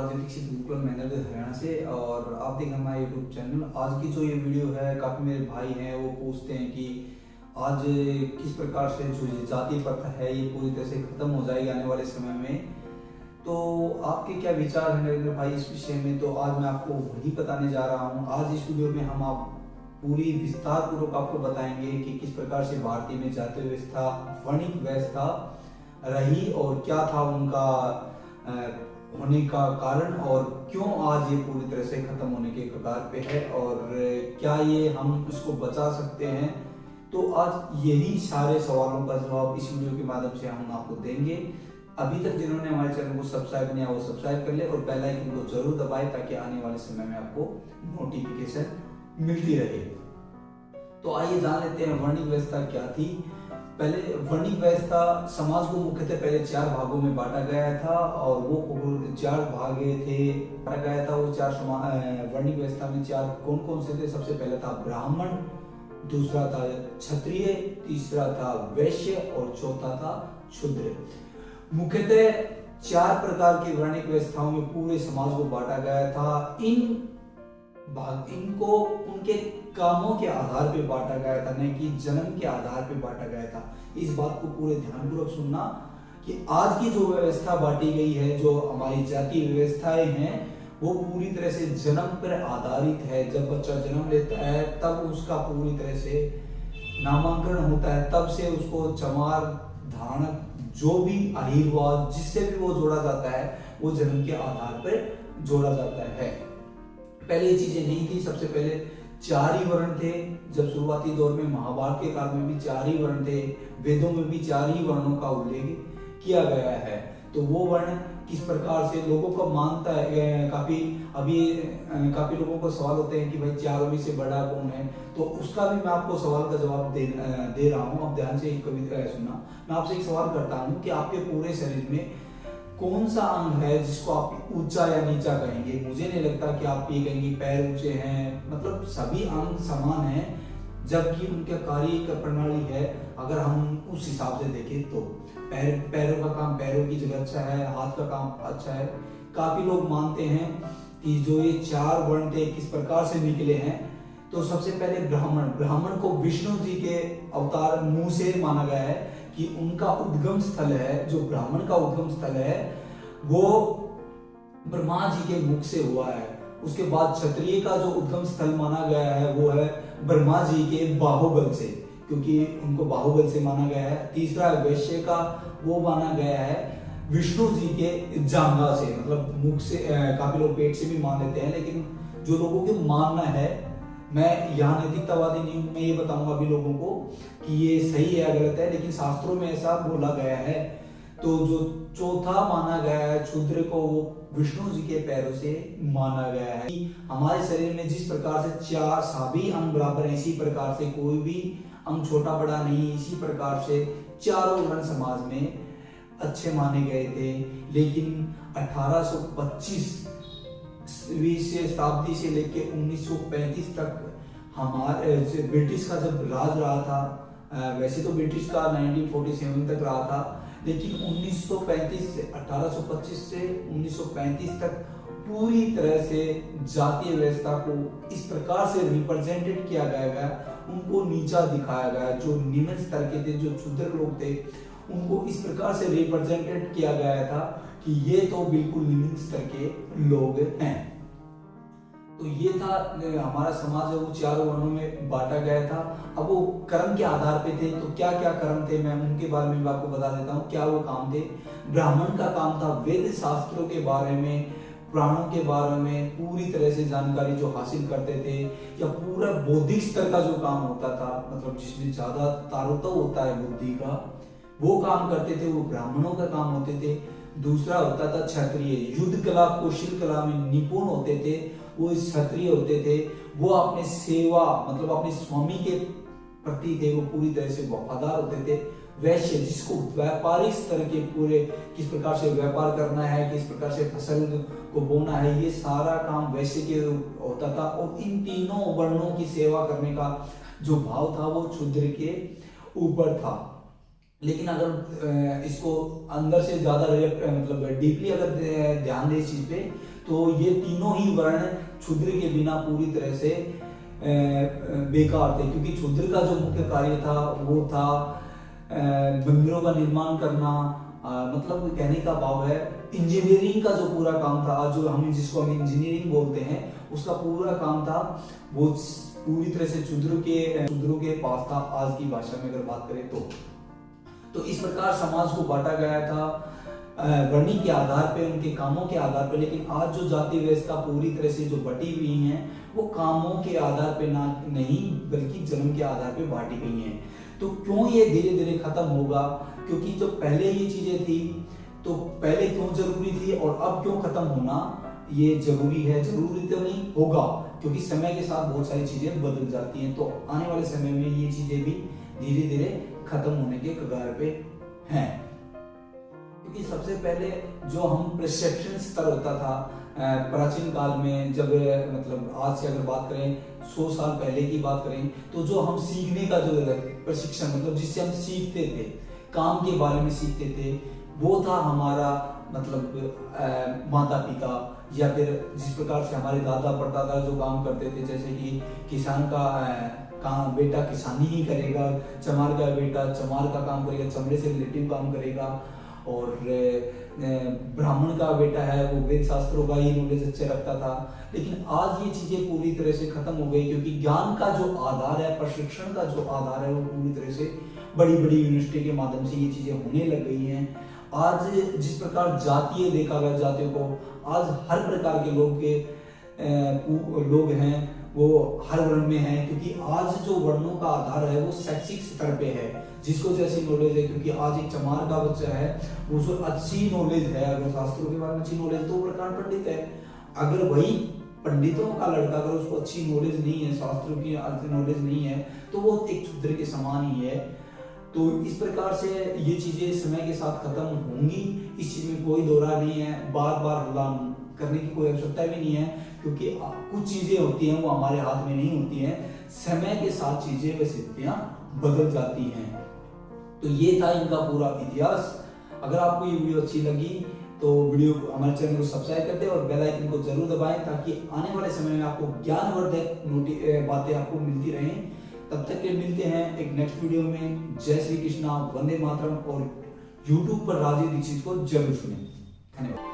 Raju Dixit Gurukul manager Haryana से। और आप देख हमारा यूट्यूब चैनल। आज की जो ये वीडियो है, काफ़ी मेरे भाई हैं वो पूछते हैं कि आज किस प्रकार से जो ये जाति प्रथा है ये पूरी तरह से खत्म हो जाएगी आने वाले समय में। तो आपके क्या विचार हैं नरेंद्र भाई इस विषय में? तो आज मैं आपको वही बताने जा रहा हूँ। आज इस वीडियो में हम आप पूरी विस्तार पूर्वक आपको बताएंगे कि किस प्रकार से भारतीय में जाति व्यवस्था, वर्णिक व्यवस्था रही और क्या था उनका होने का कारण और क्यों आज ये पूरी तरह से खत्म होने के कगार पे है और क्या ये हम इसको बचा सकते हैं। तो आज यही सारे सवालों का जवाब इस वीडियो के माध्यम से हम आपको देंगे। अभी तक जिन्होंने हमारे चैनल को सब्सक्राइब नहीं किया वो सब्सक्राइब कर ले और बेल आइकन को जरूर दबाएं ताकि आने वाले समय में आपको नोटिफिकेशन मिलती रहे। तो आइए जान लेते हैं वर्णिक व्यवस्था क्या थी। पहले वर्णिक व्यवस्था समाज को मुख्यतः पहले 4 भागों में बांटा गया था और वो 4 भाग थे बांटा गया था। वो 4 वर्णिक व्यवस्था में 4 कौन कौन से थे? सबसे पहले था ब्राह्मण, दूसरा था क्षत्रिय, तीसरा था वैश्य और चौथा था शूद्र। मुख्यतः 4 प्रकार की वर्णिक व्यवस्थाओं में पूरे समाज को बांटा गया था। इनको उनके कामों के आधार पे बांटा गया था, न कि जन्म के आधार पे बांटा गया था। इस बात को पूरे ध्यानपूर्वक सुनना कि आज की जो व्यवस्था बांटी गई है, जो हमारी जातीय व्यवस्थाएं हैं, वो पूरी तरह से जन्म पर आधारित है। जब बच्चा जन्म लेता है तब उसका पूरी तरह से नामांकन होता है, तब से उसको चमार, धानक, जो भी अहीरवाद जिससे भी वो जोड़ा जाता है वो जन्म के आधार पर जोड़ा जाता है। पहले ये चीजें नहीं थी। सबसे पहले 4 ही वर्ण थे। जब शुरुआती दौर में महाभारत के काल में भी 4 ही वर्ण थे, वेदों में भी 4 ही वर्णों का उल्लेख किया गया है। तो वो वर्ण किस प्रकार से लोगों को मानता है, काफी लोगों को सवाल होते हैं कि भाई 4 में से बड़ा कौन है। तो उसका भी मैं आपको सवाल का जवाब दे रहा हूँ। अब ध्यान से एक कविता सुनना। मैं आपसे एक सवाल करता हूँ कि आपके पूरे शरीर में कौन सा अंग है जिसको आप ऊंचा या नीचा कहेंगे? मुझे नहीं लगता कि आप ये कहेंगे पैर ऊंचे हैं। मतलब सभी अंग समान हैं, जबकि उनका कार्य प्रणाली है अगर हम उस हिसाब से देखें तो पैरों का काम पैरों की जगह अच्छा है, हाथ का काम अच्छा है। काफी लोग मानते हैं कि जो ये 4 वर्ण थे किस प्रकार से निकले हैं। तो सबसे पहले ब्राह्मण को विष्णु जी के अवतार मुंह से माना गया है कि उनका उद्गम स्थल है, जो ब्राह्मण का उद्गम स्थल है वो ब्रह्मा जी के मुख से हुआ है। उसके बाद क्षत्रिय का जो उद्गम स्थल माना गया है वो है ब्रह्मा जी के बाहुबल से, क्योंकि उनको बाहुबल से माना गया है। तीसरा वैश्य का वो माना गया है विष्णु जी के जांघा से, मतलब मुख से। काफी लोग पेट से भी मान लेते हैं, लेकिन जो लोगों के मानना है, मैं यहाँ नैतिकतावादी नहीं हूं, मैं ये बताऊंगा अभी लोगों को कि ये सही है या गलत है, लेकिन शास्त्रों में ऐसा बोला गया है। तो जो चौथा माना गया है शूद्र को, वो विष्णु जी के पैरों से माना गया है। हमारे शरीर में जिस प्रकार से 4 सभी अंग बराबर है, इसी प्रकार से कोई भी अंग छोटा बड़ा नहीं, इसी प्रकार से चारों वर्ण समाज में अच्छे माने गए थे। लेकिन 1825 शताब्दी से लेकर 1935 तक हमारे ब्रिटिश का जब राज रहा था, वैसे तो ब्रिटिश का 1947 तक रहा था, लेकिन 1825 से 1935 तक पूरी तरह से जातीय व्यवस्था को इस प्रकार से रिप्रेजेंटेड किया गया, उनको नीचा दिखाया गया। जो निम्न स्तर के थे, जो क्षुद्र लोग थे, उनको इस प्रकार से रिप्रेजेंटेड किया गया था कि ये तो बिल्कुल निम्न स्तर के लोग हैं। तो ये था हमारा समाज है, वो 4 वर्णों में बांटा गया था। अब वो कर्म के आधार पे थे, तो क्या क्या कर्म थे मैं उनके बारे में आपको बता देता हूँ। क्या वो काम थे? ब्राह्मण का काम था वेद शास्त्रों के बारे में, पुराणों के बारे में पूरी तरह से जानकारी जो हासिल करते थे, या पूरा बौद्धिक स्तर का जो काम होता था, मतलब जिसमें ज्यादा तारोतव होता है बुद्धि का, वो काम करते थे, वो ब्राह्मणों का काम होते थे। दूसरा होता था क्षत्रिय, युद्ध कला कौशल कला में निपुण होते थे, वो क्षत्रिय होते थे। वो अपने सेवा मतलब अपने स्वामी के प्रति थे, वो पूरी तरह से वफादार होते थे। वैश्य, जिसको व्यापारिक स्तर के पूरे किस प्रकार से व्यापार करना है, किस प्रकार से फसल को बोना है, ये सारा काम वैश्य के होता था। और इन तीनों वर्णों की सेवा करने का जो भाव था वो शूद्र के ऊपर था। लेकिन अगर इसको अंदर से ज्यादा मतलब डीपली अगर ध्यान दे इस चीज पे, तो ये तीनों ही वर्ण क्षुद्र के बिना पूरी तरह से बेकार थे, क्योंकि क्षुद्र का जो मुख्य कार्य था वो था मंदिरों का निर्माण करना, मतलब कहने का भाव है इंजीनियरिंग का जो पूरा काम था, जो हम जिसको हम इंजीनियरिंग बोलते हैं, उसका पूरा काम था वो पूरी तरह से क्षुद्रों के पास था, आज की भाषा में अगर बात करें तो इस प्रकार समाज को बांटा गया था वर्णी के आधार पे, उनके कामों के आधार पे। लेकिन आज जो जाति व्यवस्था पूरी तरह से जो बटी हुई है वो कामों के आधार पे नहीं बल्कि जन्म के आधार पे बांटी गई है। तो क्यों ये धीरे धीरे खत्म होगा? क्योंकि जो पहले ये चीजें थी तो पहले क्यों जरूरी थी और अब क्यों खत्म होना ये जरूरी है? जरूरी तो नहीं होगा, क्योंकि समय के साथ बहुत सारी चीजें बदल जाती हैं, तो आने वाले समय में ये चीजें भी धीरे धीरे खत्म होने के कगार पे हैं। क्योंकि सबसे पहले जो हम परसेप्शन स्तर होता था प्राचीन काल में, जब मतलब आज से अगर बात करें 100 साल पहले की बात करें, तो जो हम सीखने का जो प्रशिक्षण, मतलब जिससे हम सीखते थे, काम के बारे में सीखते थे, वो था हमारा मतलब माता पिता, या फिर जिस प्रकार से हमारे दादा परदादा जो काम करते थे, जैसे कि किसान का बेटा किसानी ही करेगा, चमार का बेटा चमार का काम करेगा, चमड़े से रिलेटिव काम करेगा, और ब्राह्मण का बेटा है वो वेद शास्त्रों का ही नॉलेज अच्छे रखता था। लेकिन आज ये चीजें पूरी तरह से खत्म हो गई, क्योंकि ज्ञान का जो आधार है, प्रशिक्षण का जो आधार है, वो पूरी तरह से बड़ी बड़ी यूनिवर्सिटी के माध्यम से ये चीजें होने लग गई हैं। आज जिस प्रकार जातीय देखा गया, जातियों को आज हर प्रकार के लोग हैं वो हर वर्ण में हैं, क्योंकि आज जो वर्णों का आधार है वो शैक्षिक स्तर पे है, जिसको जैसी नॉलेज है। क्योंकि आज एक चमार का बच्चा है, उसको अच्छी नॉलेज है, अगर शास्त्रों के बारे में अच्छी नॉलेज, तो वो प्रकांड पंडित है। अगर वही पंडितों का लड़का अगर उसको अच्छी नॉलेज नहीं है, शास्त्रों की नॉलेज नहीं है, तो वो एक क्षुद्र के समान ही है। तो इस प्रकार से ये चीजें समय के साथ खत्म होंगी, इस चीज में कोई दौरा नहीं है। बार बार हल्ला करने की कोई आवश्यकता भी नहीं है, क्योंकि कुछ चीजें होती हैं वो हमारे हाथ में नहीं होती हैं, समय के साथ चीजें व स्थितियां बदल जाती हैं। तो ये था इनका पूरा इतिहास। अगर आपको ये वीडियो अच्छी लगी तो वीडियो को, हमारे चैनल को सब्सक्राइब कर दे और बेल आइकन को जरूर दबाएं, ताकि आने वाले समय में आपको ज्ञानवर्धक बातें आपको मिलती रहें। तब तक के मिलते हैं एक नेक्स्ट वीडियो में। जय श्री कृष्णा, वंदे मातरम, और YouTube पर राजीव दीक्षित को जरूर सुनें। धन्यवाद।